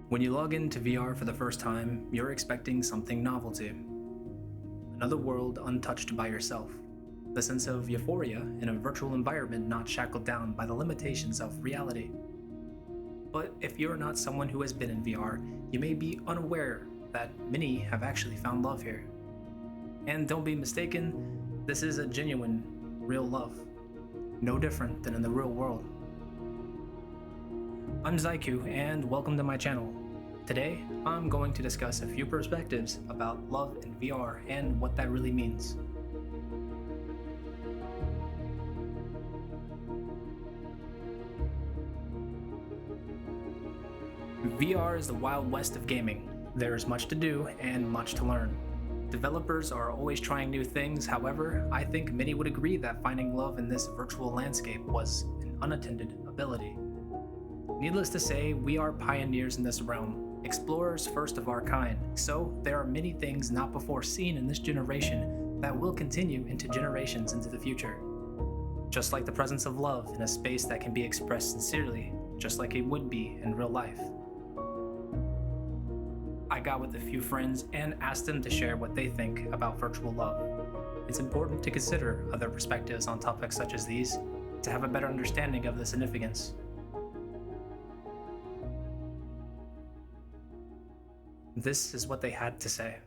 When you log into VR for the first time, you're expecting something novelty. Another world untouched by yourself. The sense of euphoria in a virtual environment not shackled down by the limitations of reality. But if you're not someone who has been in VR, you may be unaware that many have actually found love here. And don't be mistaken, this is a genuine, real love. No different than in the real world. I'm Zaiku, and welcome to my channel. Today, I'm going to discuss a few perspectives about love in VR and what that really means. VR is the Wild West of gaming. There is much to do and much to learn. Developers are always trying new things, however, I think many would agree that finding love in this virtual landscape was an unattended ability. Needless to say, we are pioneers in this realm, explorers first of our kind, so there are many things not before seen in this generation that will continue into generations into the future. Just like the presence of love in a space that can be expressed sincerely, just like it would be in real life. I got with a few friends and asked them to share what they think about virtual love. It's important to consider other perspectives on topics such as these to have a better understanding of the significance. This is what they had to say.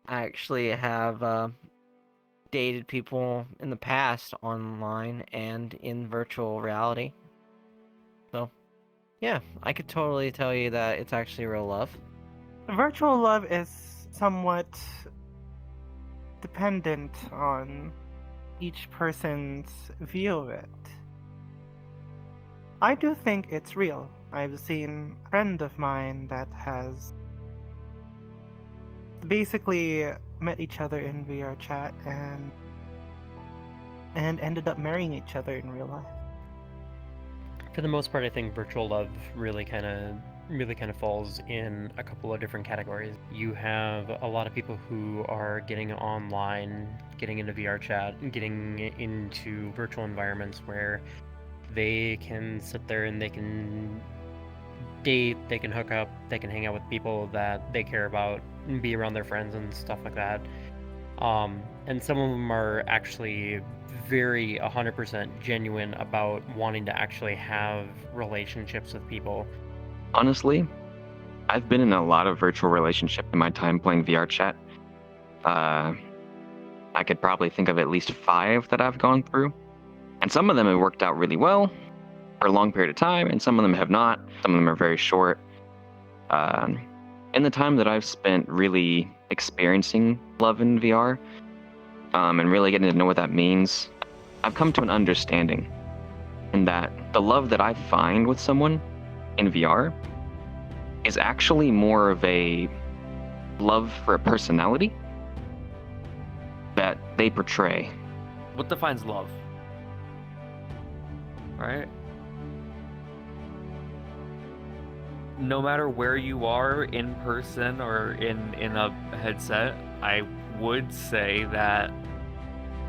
I actually have dated people in the past online and in virtual reality. So, yeah, I could totally tell you that it's actually real love. Virtual love is somewhat dependent on each person's view of it. I do think it's real. I've seen a friend of mine that has basically met each other in VR chat and ended up marrying each other in real life. For the most part, I think virtual love really kind of falls in a couple of different categories. You have a lot of people who are getting online, getting into VR chat, and getting into virtual environments where they can sit there and they can date, they can hook up, they can hang out with people that they care about, and be around their friends and stuff like that. And some of them are actually very 100% genuine about wanting to actually have relationships with people. Honestly, I've been in a lot of virtual relationships in my time playing VR chat. I could probably think of at least 5 that I've gone through. And some of them have worked out really well for a long period of time, and some of them have not. Some of them are very short. In the time that I've spent really experiencing love in VR, and really getting to know what that means, I've come to an understanding in that the love that I find with someone in VR is actually more of a love for a personality that they portray. What defines love? Right? No matter where you are, in person or in a headset, I would say that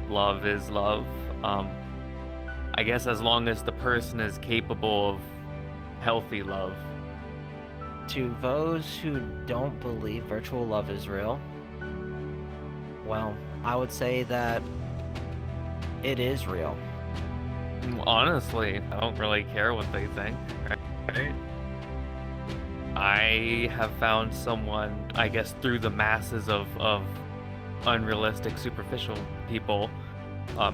love is love. I guess as long as the person is capable of healthy love. To those who don't believe virtual love is real, well, I would say that it is real. Honestly, I don't really care what they think, right? I have found someone, I guess, through the masses of unrealistic, superficial people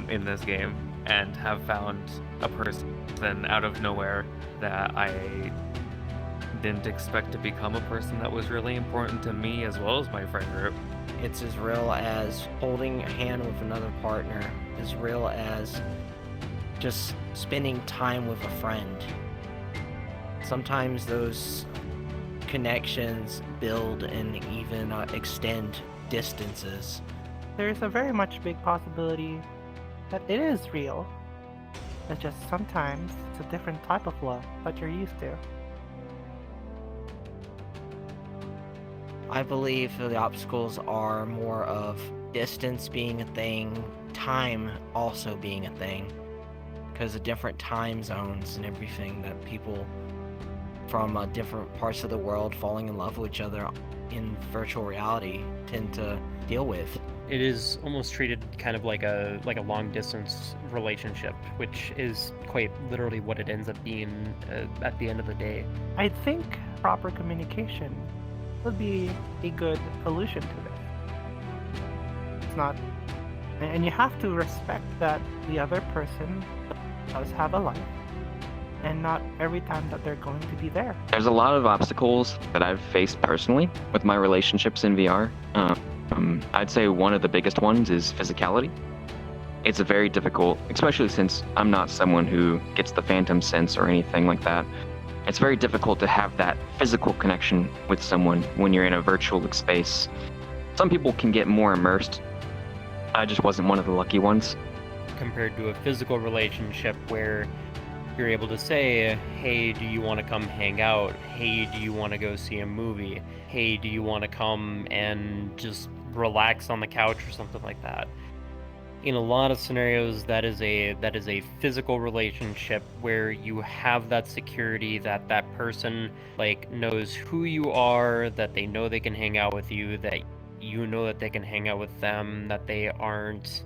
in this game, and have found a person out of nowhere that I didn't expect to become a person that was really important to me as well as my friend group. It's as real as holding a hand with another partner, as real as just spending time with a friend. Sometimes those connections build and even extend distances. There's a very much big possibility that it is real. It's just sometimes it's a different type of love that you're used to. I believe the obstacles are more of distance being a thing, time also being a thing, because of different time zones and everything that people from different parts of the world falling in love with each other in virtual reality tend to deal with. It is almost treated kind of like a long distance relationship, which is quite literally what it ends up being at the end of the day. I think proper communication would be a good solution to this. It's not, and you have to respect that the other person does have a life, and not every time that they're going to be there. There's a lot of obstacles that I've faced personally with my relationships in VR. I'd say one of the biggest ones is physicality. It's a very difficult, especially since I'm not someone who gets the phantom sense or anything like that. It's very difficult to have that physical connection with someone when you're in a virtual space. Some people can get more immersed. I just wasn't one of the lucky ones. Compared to a physical relationship where you're able to say, hey, do you want to come hang out? Hey, do you want to go see a movie? Hey, do you want to come and just relax on the couch or something like that? In a lot of scenarios, that is a physical relationship where you have that security that that person like knows who you are, that they know they can hang out with you, that you know that they can hang out with them, that they aren't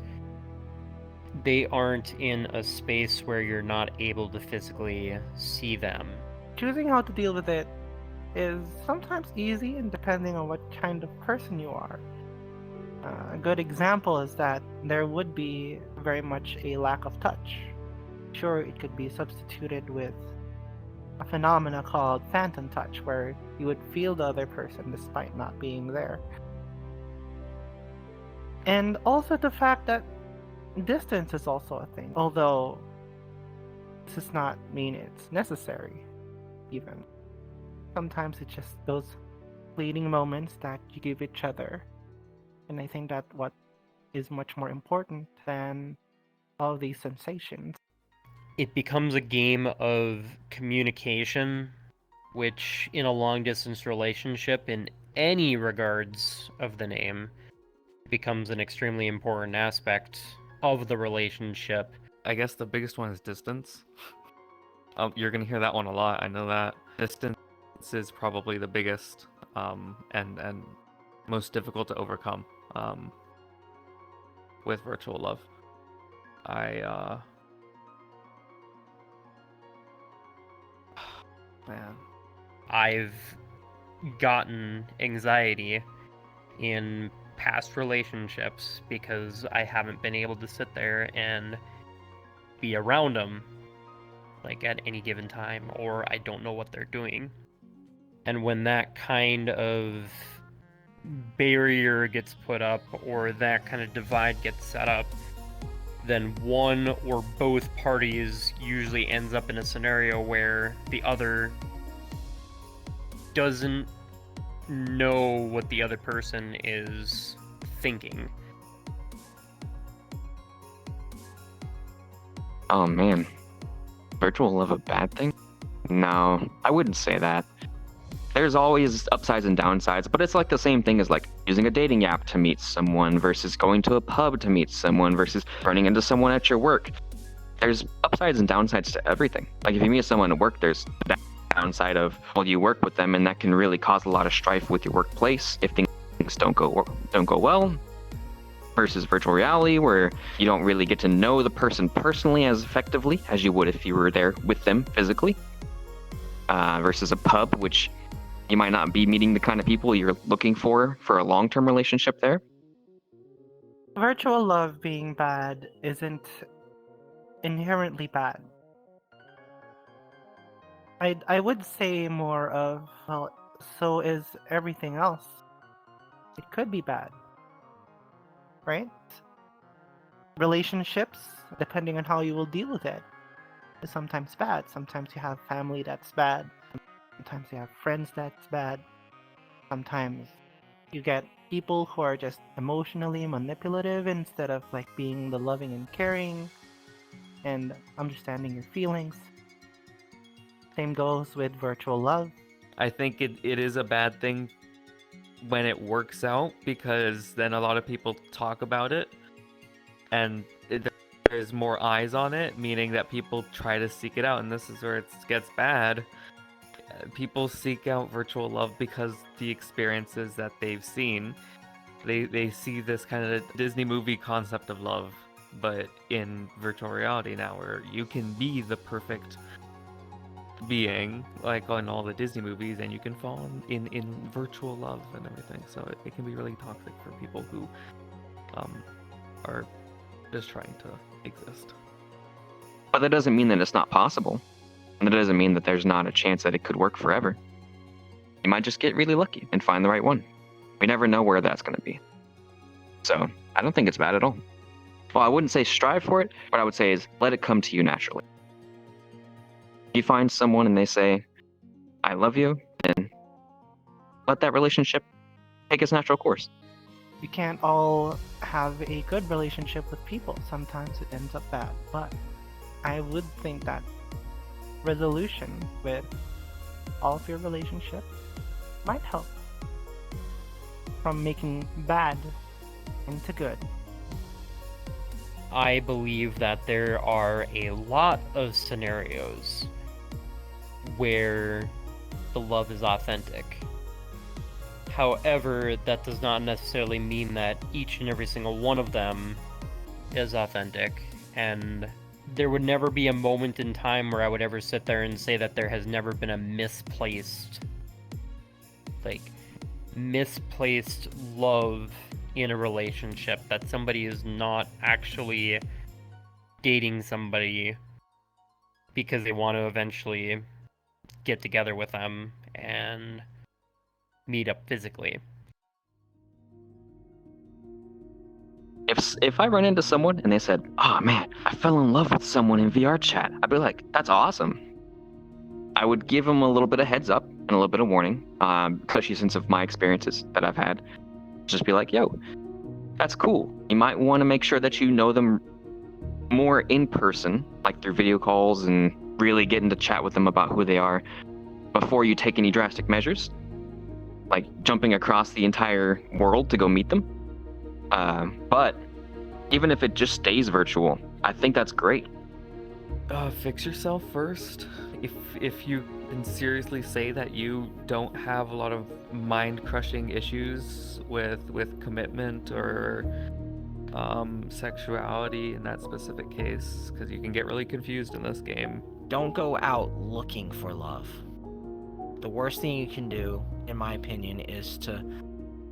in a space where you're not able to physically see them. Choosing how to deal with it is sometimes easy, and depending on what kind of person you are. A good example is that there would be very much a lack of touch. Sure, it could be substituted with a phenomena called phantom touch, where you would feel the other person despite not being there. And also the fact that distance is also a thing, although this does not mean it's necessary, even. Sometimes it's just those fleeting moments that you give each other. And I think that what is much more important than all these sensations. It becomes a game of communication, which in a long-distance relationship, in any regards of the name, becomes an extremely important aspect of the relationship. I guess the biggest one is distance. You're gonna hear that one a lot. I know that distance is probably the biggest and most difficult to overcome with virtual love. Man, I've gotten anxiety in past relationships because I haven't been able to sit there and be around them like at any given time, or I don't know what they're doing. And when that kind of barrier gets put up, or that kind of divide gets set up, then one or both parties usually ends up in a scenario where the other doesn't know what the other person is thinking. Oh man, virtual love a bad thing? No, I wouldn't say that. There's always upsides and downsides, but it's like the same thing as like using a dating app to meet someone versus going to a pub to meet someone versus running into someone at your work. There's upsides and downsides to everything. Like if you meet someone at work, there's the downside of, well, you work with them and that can really cause a lot of strife with your workplace if things don't go well. Versus virtual reality, where you don't really get to know the person personally as effectively as you would if you were there with them physically. Versus a pub, which you might not be meeting the kind of people you're looking for a long-term relationship there. Virtual love being bad isn't inherently bad. I would say more of, well, so is everything else. It could be bad, right? Relationships, depending on how you will deal with it, is sometimes bad. Sometimes you have family that's bad. Sometimes you have friends that's bad. Sometimes you get people who are just emotionally manipulative instead of like being the loving and caring and understanding your feelings. Same goes with virtual love. I think it is a bad thing when it works out, because then a lot of people talk about it, and there's more eyes on it, meaning that people try to seek it out, and this is where it gets bad. People seek out virtual love because the experiences that they've seen, they see this kind of Disney movie concept of love, but in virtual reality now, where you can be the perfect being, like on all the Disney movies, and you can fall in virtual love and everything. So it can be really toxic for people who are just trying to exist. But that doesn't mean that it's not possible. And that doesn't mean that there's not a chance that it could work forever. You might just get really lucky and find the right one. We never know where that's going to be. So I don't think it's bad at all. Well, I wouldn't say strive for it. What I would say is let it come to you naturally. You find someone and they say, I love you, then let that relationship take its natural course. We can't all have a good relationship with people. Sometimes it ends up bad. But I would think that resolution with all of your relationships might help from making bad into good. I believe that there are a lot of scenarios where the love is authentic. However, that does not necessarily mean that each and every single one of them is authentic, and there would never be a moment in time where I would ever sit there and say that there has never been a misplaced love in a relationship, that somebody is not actually dating somebody because they want to eventually get together with them and meet up physically. If I run into someone and they said, oh man, I fell in love with someone in VR chat, I'd be like, that's awesome. I would give them a little bit of heads up and a little bit of warning, especially since of my experiences that I've had. Just be like, yo, that's cool. You might want to make sure that you know them more in person, like through video calls, and really getting to chat with them about who they are before you take any drastic measures, like jumping across the entire world to go meet them. But even if it just stays virtual, I think that's great. Fix yourself first. If you can seriously say that you don't have a lot of mind-crushing issues with commitment or sexuality in that specific case, because you can get really confused in this game. Don't go out looking for love. The worst thing you can do, in my opinion, is to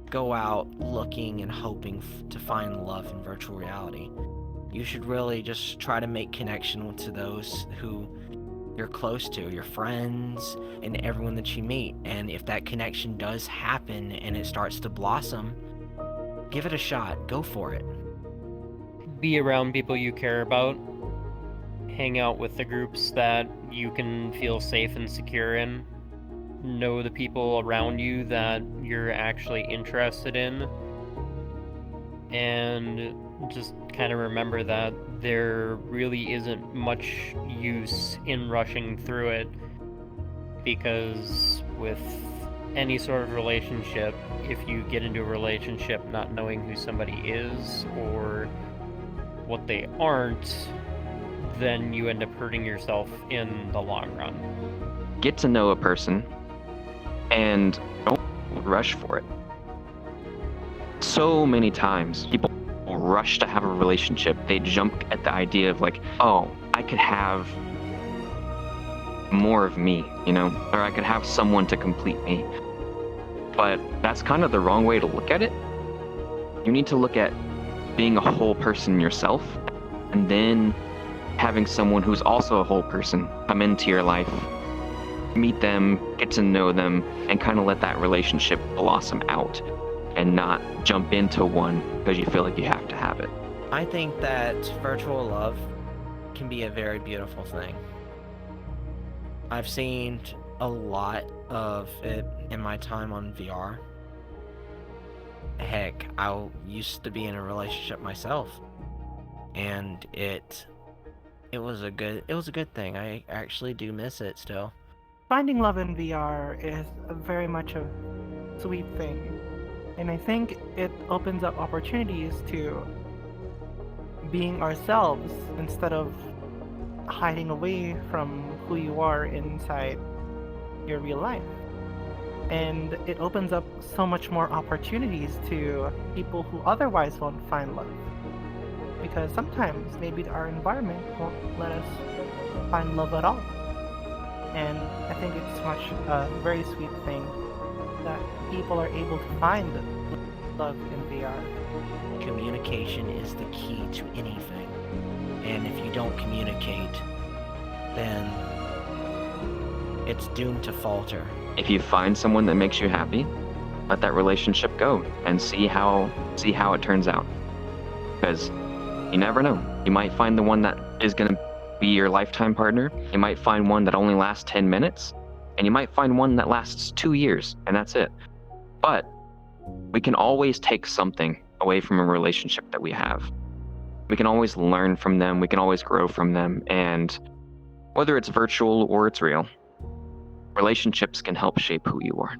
go out looking and hoping to find love in virtual reality. You should really just try to make connection to those who you're close to, your friends, and everyone that you meet. And if that connection does happen and it starts to blossom, give it a shot. Go for it. Be around people you care about. Hang out with the groups that you can feel safe and secure in. Know the people around you that you're actually interested in. And just kind of remember that there really isn't much use in rushing through it, because with any sort of relationship, if you get into a relationship not knowing who somebody is or what they aren't, then you end up hurting yourself in the long run. Get to know a person and don't rush for it. So many times people rush to have a relationship. They jump at the idea of like, oh, I could have more of me, you know, or I could have someone to complete me. But that's kind of the wrong way to look at it. You need to look at being a whole person yourself, and then having someone who's also a whole person come into your life, meet them, get to know them, and kind of let that relationship blossom out and not jump into one because you feel like you have to have it. I think that virtual love can be a very beautiful thing. I've seen a lot of it in my time on VR. Heck, I used to be in a relationship myself, and it was a good thing. I actually do miss it still. Finding love in VR is very much a sweet thing. And I think it opens up opportunities to being ourselves instead of hiding away from who you are inside your real life. And it opens up so much more opportunities to people who otherwise won't find love. Because sometimes maybe our environment won't let us find love at all. And I think it's a very sweet thing that people are able to find love in VR. Communication is the key to anything. And if you don't communicate, then it's doomed to falter. If you find someone that makes you happy, let that relationship go and see how it turns out. Because you never know. You might find the one that is going to be your lifetime partner. You might find one that only lasts 10 minutes. And you might find one that lasts 2 years, and that's it. But we can always take something away from a relationship that we have. We can always learn from them. We can always grow from them. And whether it's virtual or it's real, relationships can help shape who you are.